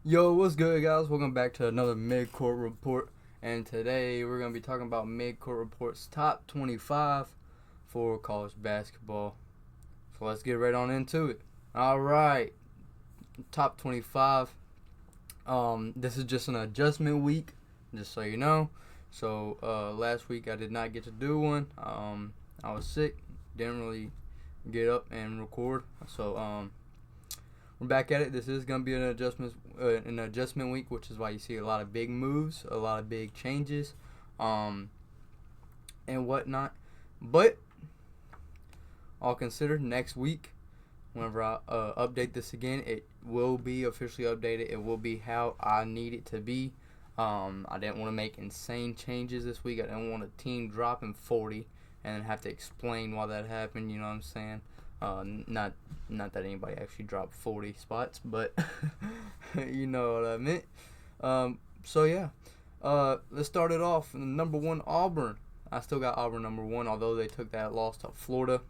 Yo, what's good, guys? Welcome back to another MidCourt Report. And today we're going to be talking about MidCourt Report's top 25 for college basketball. So let's get right on into it. All right, top 25. This is just an adjustment week, just so you know. So last week I did not get to do one. I was sick, didn't really get up and record. So we're back at it. This is going to be an adjustment week, which is why you see a lot of big moves, a lot of big changes, and whatnot. But all considered, next week, whenever I update this again, it will be officially updated. It will be how I need it to be. I didn't want to make insane changes this week. I didn't want a team dropping 40 and then have to explain why that happened. You know what I'm saying? Not that anybody actually dropped 40 spots, but you know what I meant. So yeah, let's start it off. Number 1, Auburn. I still got Auburn number 1, although they took that loss to Florida.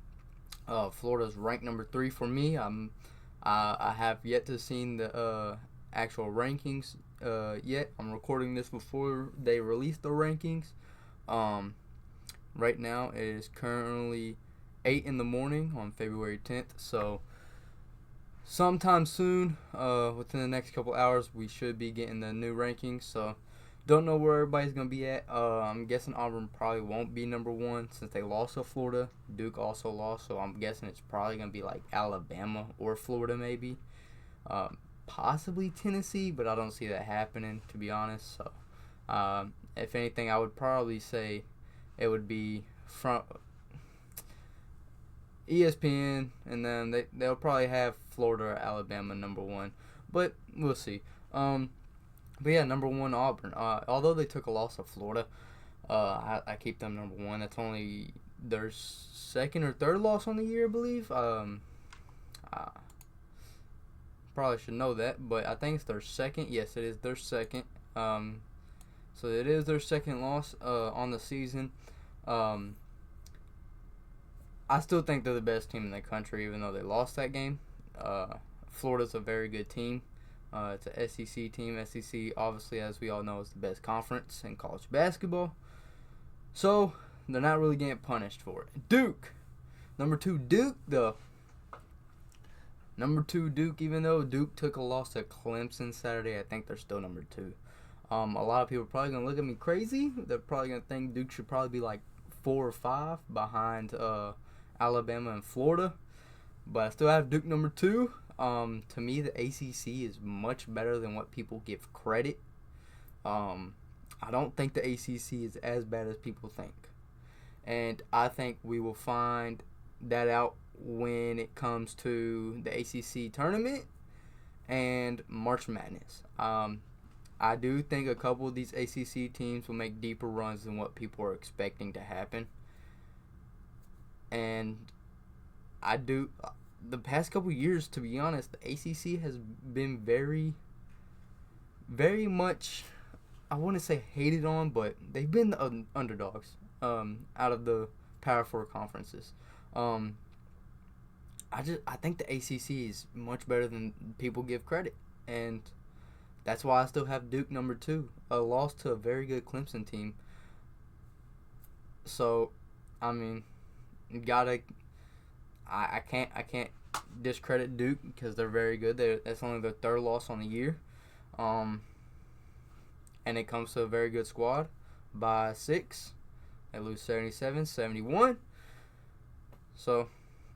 Florida's ranked number 3 for me. I have yet to see the actual rankings yet. I'm recording this before they release the rankings. Right now it is currently 8 in the morning on February 10th, so sometime soon, within the next couple hours, we should be getting the new rankings. So don't know where everybody's going to be at. I'm guessing Auburn probably won't be number 1 since they lost to Florida. Duke also lost, so I'm guessing it's probably going to be like Alabama or Florida maybe. Possibly Tennessee, but I don't see that happening, to be honest. So if anything, I would probably say it would be from ESPN, and then they'll probably have Florida or Alabama number 1, but we'll see. But yeah, number 1 Auburn. Although they took a loss to Florida, I keep them number 1. That's only their second or third loss on the year, I believe. I probably should know that, but I think it's their second. Yes, it is their second. So it is their second loss on the season. I still think they're the best team in the country, even though they lost that game. Florida's a very good team. It's an SEC team. SEC, obviously, as we all know, is the best conference in college basketball. So, they're not really getting punished for it. Duke. Number 2, Duke, though. Number 2, Duke, even though Duke took a loss to Clemson Saturday, I think they're still number 2. A lot of people are probably going to look at me crazy. They're probably going to think Duke should probably be like 4 or 5 behind Alabama and Florida, but I still have Duke number 2. To me, the ACC is much better than what people give credit. I don't think the ACC is as bad as people think, and I think we will find that out when it comes to the ACC tournament and March Madness. I do think a couple of these ACC teams will make deeper runs than what people are expecting to happen. And the past couple years, to be honest, the ACC has been very, very much, I wouldn't say hated on, but they've been the underdogs out of the Power 4 conferences. I think the ACC is much better than people give credit, and that's why I still have Duke number 2. A loss to a very good Clemson team. So, I mean, I can't discredit Duke because they're very good. That's only their 3rd loss on the year. And it comes to a very good squad by 6. They lose 77-71. So,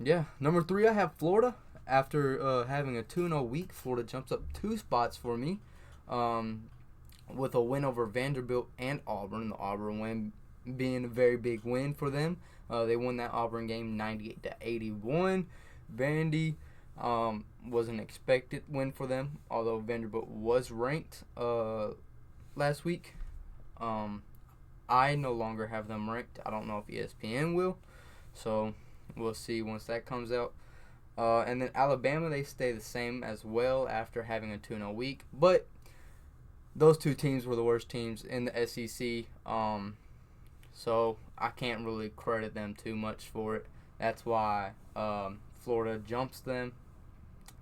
yeah. Number 3, I have Florida. After having a 2-0 week, Florida jumps up 2 spots for me with a win over Vanderbilt and Auburn. The Auburn win being a very big win for them. They won that Auburn game 98-81. Vandy was an expected win for them, although Vanderbilt was ranked last week. I no longer have them ranked. I don't know if ESPN will, so we'll see once that comes out. And then Alabama, they stay the same as well after having a 2-0 week, but those 2 teams were the worst teams in the SEC. So I can't really credit them too much for it. That's why Florida jumps them.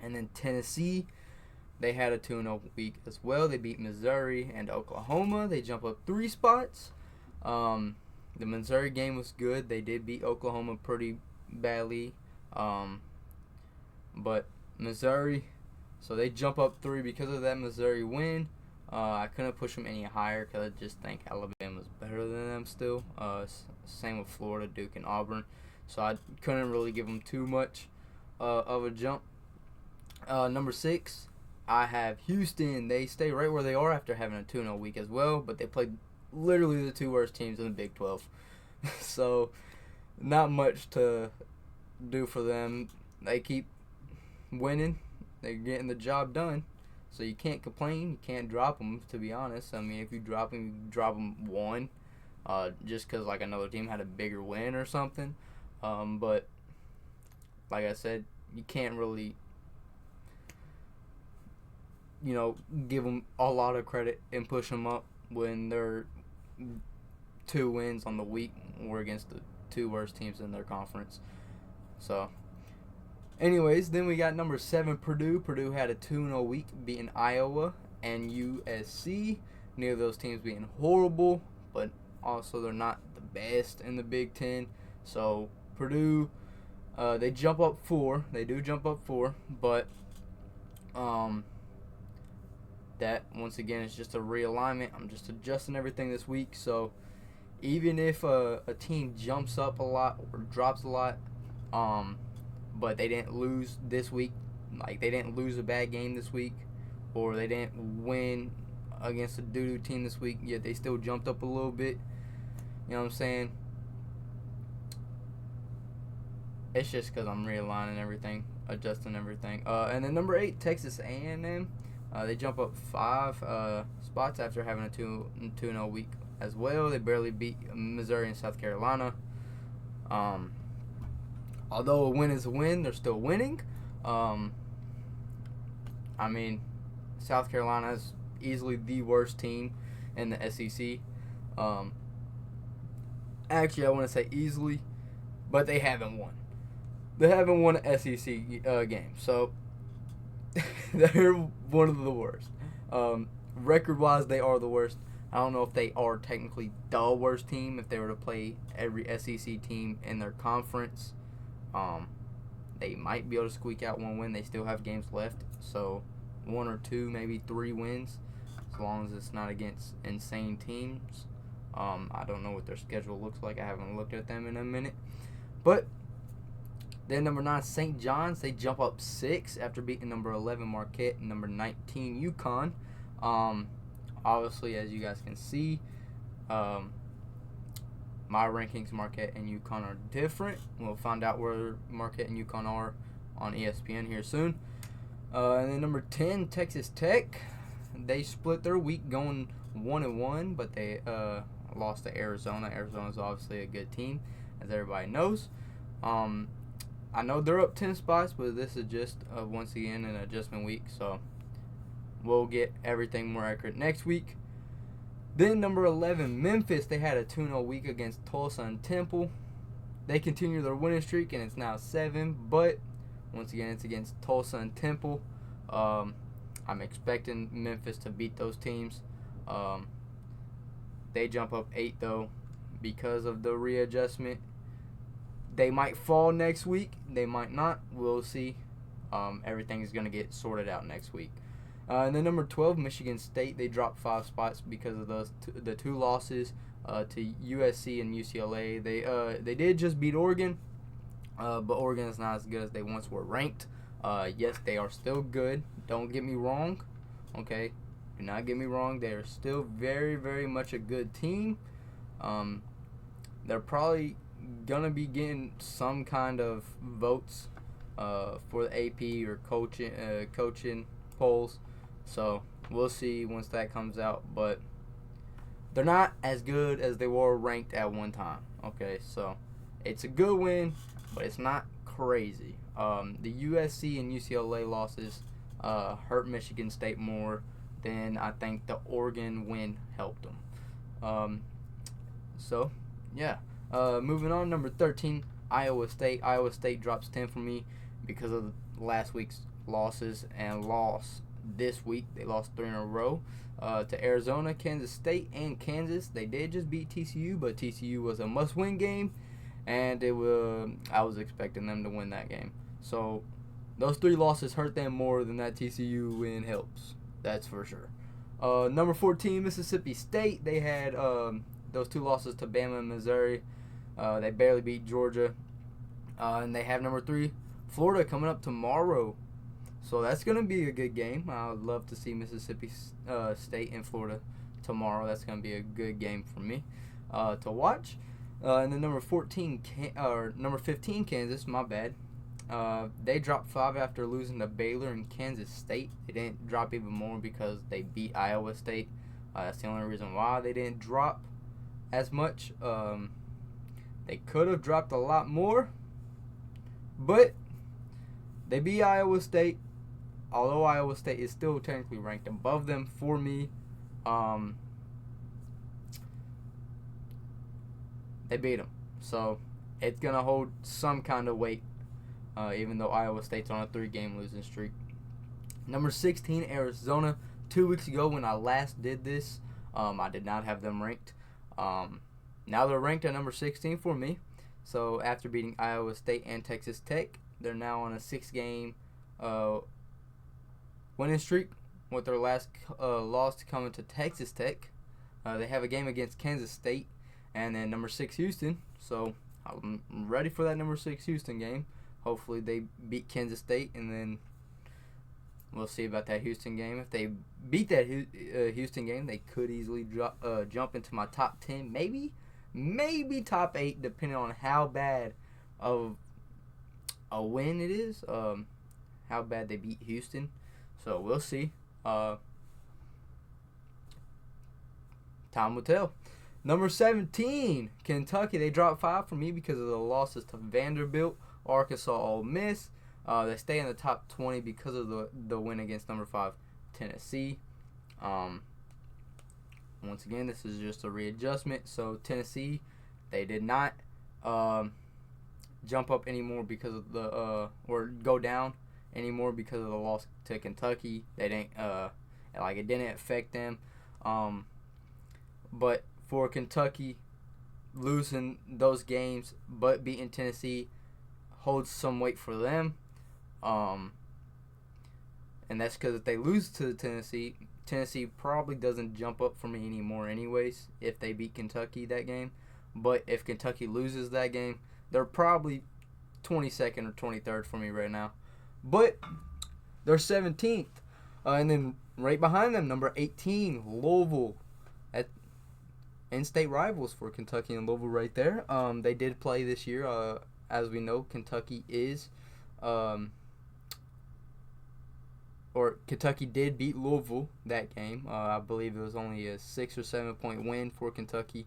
And then Tennessee, they had a 2-0 week as well. They beat Missouri and Oklahoma. They jump up 3 spots. The Missouri game was good. They did beat Oklahoma pretty badly. But Missouri, so they jump up 3 because of that Missouri win. I couldn't push them any higher because I just think Alabama's better than them still. Same with Florida, Duke, and Auburn. So I couldn't really give them too much of a jump. Number 6, I have Houston. They stay right where they are after having a 2-0 week as well, but they played literally the 2 worst teams in the Big 12. So not much to do for them. They keep winning. They're getting the job done. So you can't complain. You can't drop them, to be honest. I mean, if you drop them, you drop them 1. Just because, like, another team had a bigger win or something. But, like I said, you can't really, give them a lot of credit and push them up when their 2 wins on the week were against the 2 worst teams in their conference. So, anyways, then we got number 7, Purdue. Purdue had a 2-0 week, beating Iowa and USC. Neither of those teams being horrible, but also they're not the best in the Big Ten. So, Purdue, they jump up 4. They do jump up 4, but that, once again, is just a realignment. I'm just adjusting everything this week. So, even if a team jumps up a lot or drops a lot, but they didn't lose this week, like they didn't lose a bad game this week, or they didn't win against a doo-doo team this week, yet they still jumped up a little bit. You know what I'm saying? It's just because I'm realigning everything, adjusting everything. And then number 8, Texas A&M. They jump up 5 spots after having a 2-0 week as well. They barely beat Missouri and South Carolina. Although a win is a win, they're still winning. I mean, South Carolina is easily the worst team in the SEC. Actually, I want to say easily, but they haven't won. They haven't won an SEC game, so they're one of the worst. Record-wise, they are the worst. I don't know if they are technically the worst team if they were to play every SEC team in their conference. They might be able to squeak out 1 win. They still have games left, so 1 or 2, maybe 3 wins, as long as it's not against insane teams. I don't know what their schedule looks like. I haven't looked at them in a minute. But then number 9, St. John's. They jump up 6 after beating number 11, Marquette, and number 19, UConn. Obviously, as you guys can see, my rankings, Marquette and UConn, are different. We'll find out where Marquette and UConn are on ESPN here soon. And then number 10, Texas Tech. They split their week going 1-1, but they lost to Arizona. Arizona's obviously a good team, as everybody knows. I know they're up 10 spots, but this is just, once again, an adjustment week. So we'll get everything more accurate next week. Then number 11, Memphis. They had a 2-0 week against Tulsa and Temple. They continue their winning streak, and it's now 7. But, once again, it's against Tulsa and Temple. I'm expecting Memphis to beat those teams. They jump up 8, though, because of the readjustment. They might fall next week. They might not. We'll see. Everything is going to get sorted out next week. And then number 12, Michigan State. They dropped 5 spots because of the 2 losses to USC and UCLA. They did just beat Oregon, but Oregon is not as good as they once were ranked. Yes, they are still good. Don't get me wrong. Okay, do not get me wrong. They are still very, very much a good team. They're probably gonna be getting some kind of votes for the AP or coaching polls. So we'll see once that comes out. But they're not as good as they were ranked at one time. Okay, so it's a good win, but it's not crazy. The USC and UCLA losses hurt Michigan State more than I think the Oregon win helped them. So, yeah. Moving on, number 13, Iowa State. Iowa State drops 10 for me because of last week's losses and loss this week. They lost 3 in a row to Arizona, Kansas State, and Kansas. They did just beat TCU, but TCU was a must-win game, and I was expecting them to win that game. So those 3 losses hurt them more than that TCU win helps. That's for sure. Number 14, Mississippi State. They had those 2 losses to Bama and Missouri. They barely beat Georgia. And they have number 3, Florida, coming up tomorrow. So that's going to be a good game. I would love to see Mississippi State and Florida tomorrow. That's going to be a good game for me to watch. And then number 15, Kansas, my bad. They dropped 5 after losing to Baylor and Kansas State. They didn't drop even more because they beat Iowa State. That's the only reason why they didn't drop as much. They could have dropped a lot more, but they beat Iowa State. Although Iowa State is still technically ranked above them for me, they beat them. So it's going to hold some kind of weight, even though Iowa State's on a 3-game losing streak. Number 16, Arizona. 2 weeks ago when I last did this, I did not have them ranked. Now they're ranked at number 16 for me. So after beating Iowa State and Texas Tech, they're now on a 6-game winning streak, with their last loss coming to Texas Tech. They have a game against Kansas State and then number 6 Houston. So I'm ready for that number 6 Houston game. Hopefully they beat Kansas State, and then we'll see about that Houston game. If they beat that Houston game, they could easily jump into my top 10, maybe top 8, depending on how bad of a win it is, how bad they beat Houston. So we'll see. Time will tell. Number 17, Kentucky. They dropped 5 for me because of the losses to Vanderbilt, Arkansas, Ole Miss. They stay in the top 20 because of the win against number 5, Tennessee. Once again, this is just a readjustment. So Tennessee, they did not jump up anymore because of the or go down anymore because of the loss to Kentucky. They didn't it didn't affect them. But for Kentucky, losing those games but beating Tennessee holds some weight for them. And that's because if they lose to Tennessee probably doesn't jump up for me anymore anyways if they beat Kentucky that game. But if Kentucky loses that game, they're probably 22nd or 23rd for me right now. But they're 17th. And then right behind them, number 18, Louisville. In-state rivals for Kentucky and Louisville right there. They did play this year. As we know, Kentucky is... Kentucky did beat Louisville that game. I believe it was only a 6 or 7 point win for Kentucky.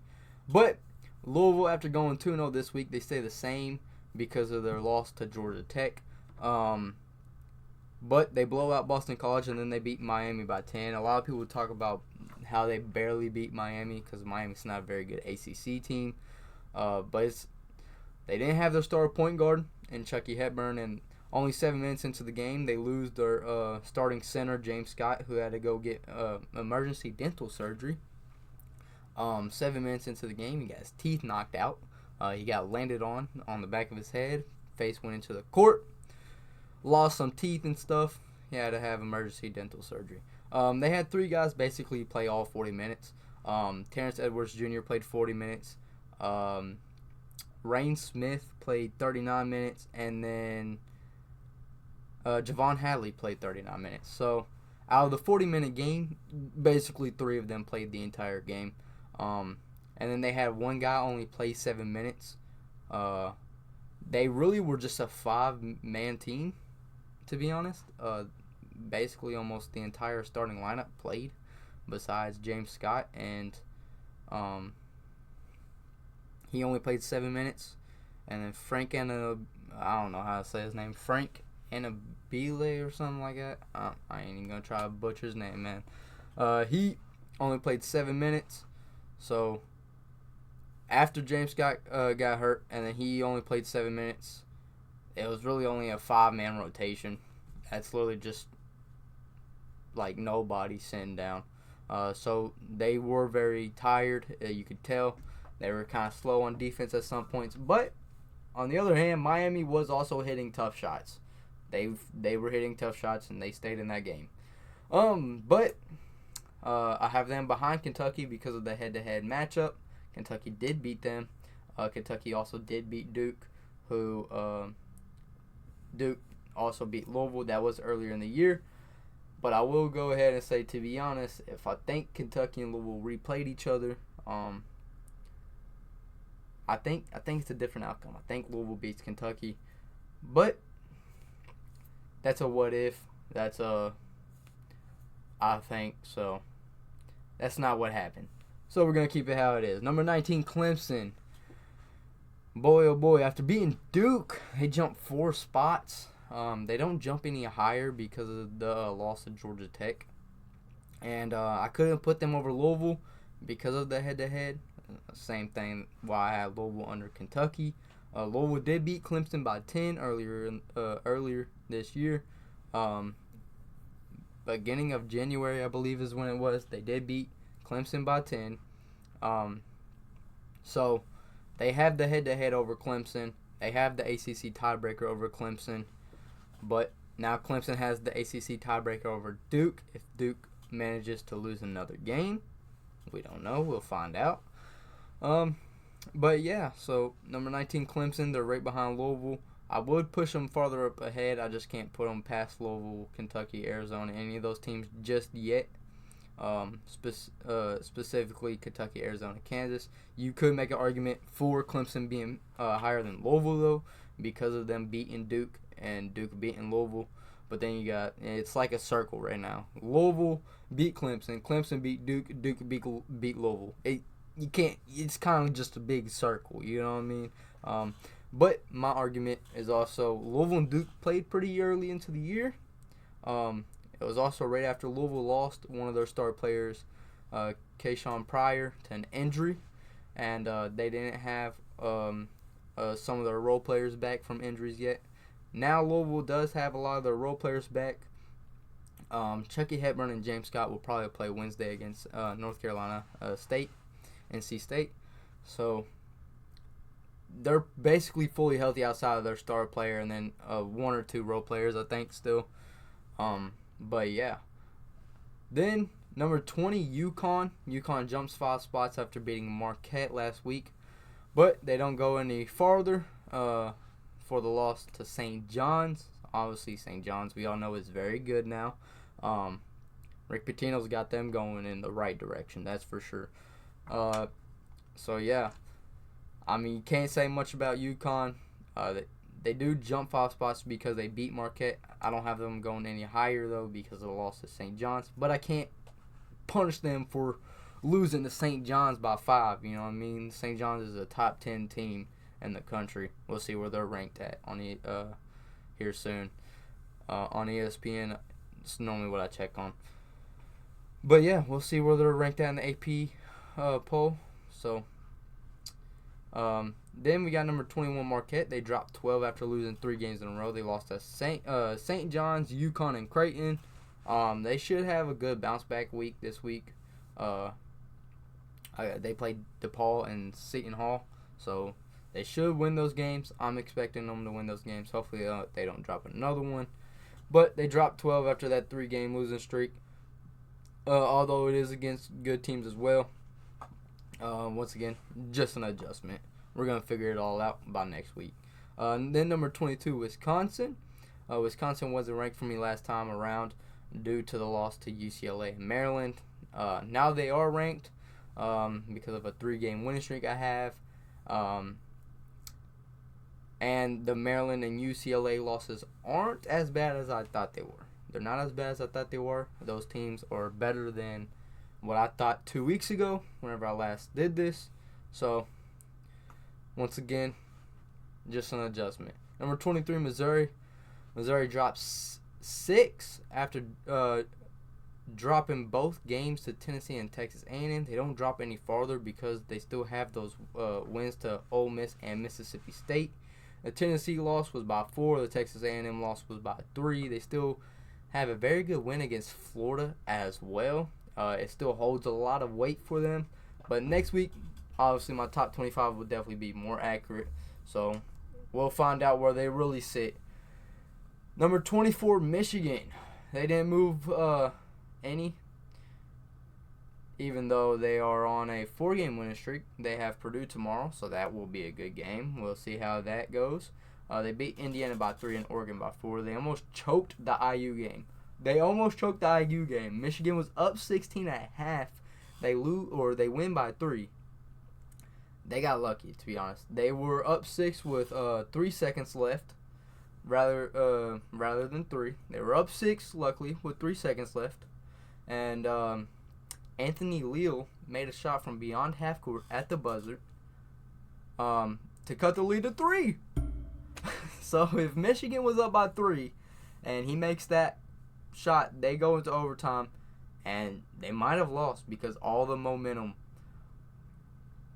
But Louisville, after going 2-0 this week, they stay the same because of their loss to Georgia Tech. But they blow out Boston College, and then they beat Miami by 10. A lot of people talk about how they barely beat Miami because Miami's not a very good ACC team. But they didn't have their star point guard in Chucky Hepburn, and only 7 minutes into the game, they lose their starting center, James Scott, who had to go get emergency dental surgery. 7 minutes into the game, he got his teeth knocked out. He got landed on the back of his head. Face went into the court. Lost some teeth and stuff. He had to have emergency dental surgery. They had 3 guys basically play all 40 minutes. Terrence Edwards Jr. played 40 minutes. Rain Smith played 39 minutes. And then Javon Hadley played 39 minutes. So out of the 40-minute game, basically 3 of them played the entire game. And then they had 1 guy only play 7 minutes. They really were just a 5-man team, to be honest. Basically almost the entire starting lineup played besides James Scott, and he only played 7 minutes. And then Frank I don't know how to say his name, Frank Annabile or something like that. I ain't even gonna try to butcher his name, man. He only played 7 minutes. So after James Scott got hurt, and then he only played 7 minutes, it was really only a 5-man rotation. That's literally just like nobody sitting down. So they were very tired. You could tell they were kind of slow on defense at some points. But on the other hand, Miami was also hitting tough shots. They were hitting tough shots and they stayed in that game. But I have them behind Kentucky because of the head-to-head matchup. Kentucky did beat them. Kentucky also did beat Duke, who Duke also beat Louisville. That was earlier in the year. But I will go ahead and say, to be honest, if I think Kentucky and Louisville replayed each other, I think it's a different outcome. I think Louisville beats Kentucky, but that's a what if. That's a I think so. That's not what happened. So we're gonna keep it how it is. Number 19, Clemson. Boy, oh boy, after beating Duke, they jumped 4 spots. They don't jump any higher because of the loss to Georgia Tech. And I couldn't put them over Louisville because of the head-to-head. Same thing why I had Louisville under Kentucky. Louisville did beat Clemson by 10 earlier this year. Beginning of January, I believe is when it was. They did beat Clemson by 10. So they have the head-to-head over Clemson. They have the ACC tiebreaker over Clemson. But now Clemson has the ACC tiebreaker over Duke. If Duke manages to lose another game, we don't know. We'll find out. But yeah, so number 19 Clemson, they're right behind Louisville. I would push them farther up ahead. I just can't put them past Louisville, Kentucky, Arizona, any of those teams just yet. Specifically Kentucky, Arizona, Kansas. You could make an argument for Clemson being higher than Louisville, though, because of them beating Duke and Duke beating Louisville. But then you got, it's like a circle right now. Louisville beat Clemson. Clemson beat Duke. Duke beat Louisville. You can't, it's kind of just a big circle, you know what I mean? But my argument is also Louisville and Duke played pretty early into the year. It was also right after Louisville lost one of their star players, Keyshawn Pryor, to an injury. And they didn't have some of their role players back from injuries yet. Now Louisville does have a lot of their role players back. Chucky Hepburn and James Scott will probably play Wednesday against North Carolina State, NC State. So they're basically fully healthy outside of their star player and then 1 or 2 role players, I think, still. But yeah. Then number 20, UConn. UConn jumps 5 spots after beating Marquette last week. But they don't go any farther for the loss to St. John's. Obviously, St. John's, we all know, is very good now. Rick Pitino's got them going in the right direction, that's for sure. So, yeah. I mean, you can't say much about UConn. They do jump 5 spots because they beat Marquette. I don't have them going any higher, though, because of the loss to St. John's. But I can't punish them for losing to St. John's by 5. You know what I mean? St. John's is a top 10 team in the country. We'll see where they're ranked at on here soon. On ESPN, it's normally what I check on. But, yeah, we'll see where they're ranked at in the AP poll. So, then we got number 21 Marquette. They dropped 12 after losing 3 games in a row. They lost to St. John's, UConn, and Creighton. They should have a good bounce back week this week. They played DePaul and Seton Hall, so they should win those games. I'm expecting them to win those games. Hopefully they don't drop another one. But they dropped 12 after that 3-game losing streak. Although it is against good teams as well. Once again, just an adjustment. We're going to figure it all out by next week. Then number 22, Wisconsin. Wisconsin wasn't ranked for me last time around due to the loss to UCLA and Maryland. Now they are ranked because of a 3-game winning streak I have. And the Maryland and UCLA losses aren't as bad as I thought they were. They're not as bad as I thought they were. Those teams are better than what I thought 2 weeks ago whenever I last did this. So, once again, just an adjustment. Number 23, Missouri. Missouri drops 6 after dropping both games to Tennessee and Texas A&M. They don't drop any farther because they still have those wins to Ole Miss and Mississippi State. The Tennessee loss was by 4. The Texas A&M loss was by 3. They still have a very good win against Florida as well. It still holds a lot of weight for them. But next week, obviously, my top 25 will definitely be more accurate. So we'll find out where they really sit. Number 24, Michigan. They didn't move any, even though they are on a 4-game winning streak. They have Purdue tomorrow, so that will be a good game. We'll see how that goes. They beat Indiana by 3 and Oregon by 4. They almost choked the IU game. Michigan was up 16 at half. They win by 3. They got lucky, to be honest. They were up 6 with 3 seconds left, rather than 3. They were up 6, luckily, with 3 seconds left, and Anthony Leal made a shot from beyond half court at the buzzer to cut the lead to 3. So if Michigan was up by 3 and he makes that shot, they go into overtime, and they might have lost because all the momentum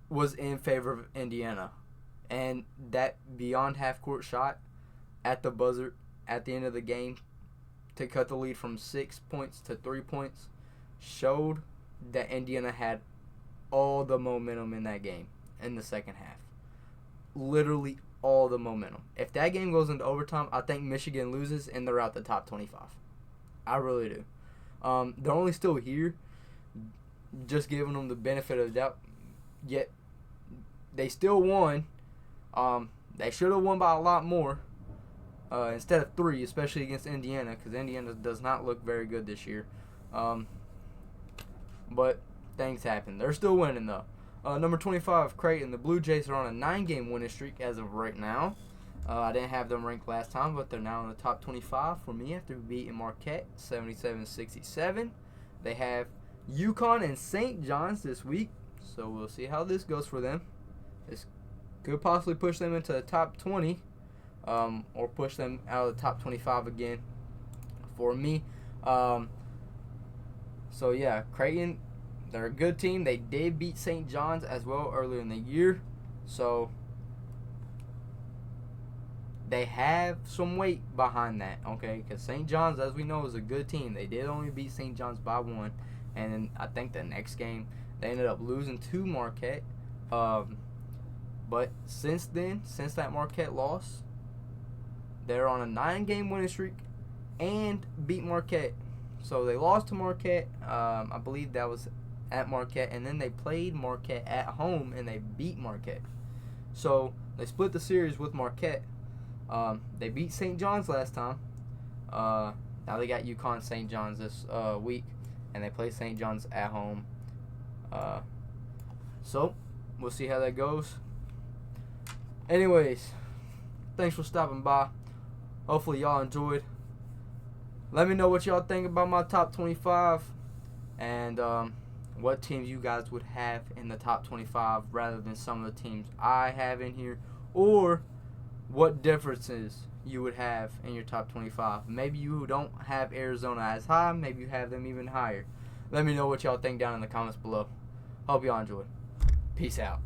was in favor of Indiana. And that beyond half court shot at the buzzer at the end of the game to cut the lead from 6 points to 3 points showed that Indiana had all the momentum in that game in the second half. Literally all the momentum. If that game goes into overtime, I think Michigan loses and they're out the top 25. I really do. They're only still here, just giving them the benefit of the doubt. Yet they still won. They should have won by a lot more instead of 3, especially against Indiana, because Indiana does not look very good this year. But things happen. They're still winning, though. Number 25, Creighton. The Blue Jays are on a 9-game winning streak as of right now. I didn't have them ranked last time, but they're now in the top 25 for me after beating Marquette 77-67. They have UConn and St. John's this week, so we'll see how this goes for them. This could possibly push them into the top 20 or push them out of the top 25 again for me. So, yeah, Creighton, they're a good team. They did beat St. John's as well earlier in the year, so they have some weight behind that, okay? Because St. John's, as we know, is a good team. They did only beat St. John's by 1, and then I think the next game they ended up losing to Marquette. But since then, since that Marquette loss, they're on a 9-game winning streak and beat Marquette. So they lost to Marquette. I believe that was at Marquette, and then they played Marquette at home and they beat Marquette. So they split the series with Marquette. They beat St. John's last time. Now they got UConn St. John's this week, and they play St. John's at home. So we'll see how that goes. Anyways, thanks for stopping by. Hopefully y'all enjoyed. Let me know what y'all think about my top 25 and what teams you guys would have in the top 25 rather than some of the teams I have in here, or what differences you would have in your top 25. Maybe you don't have Arizona as high. Maybe you have them even higher. Let me know what y'all think down in the comments below. Hope y'all enjoyed. Peace out.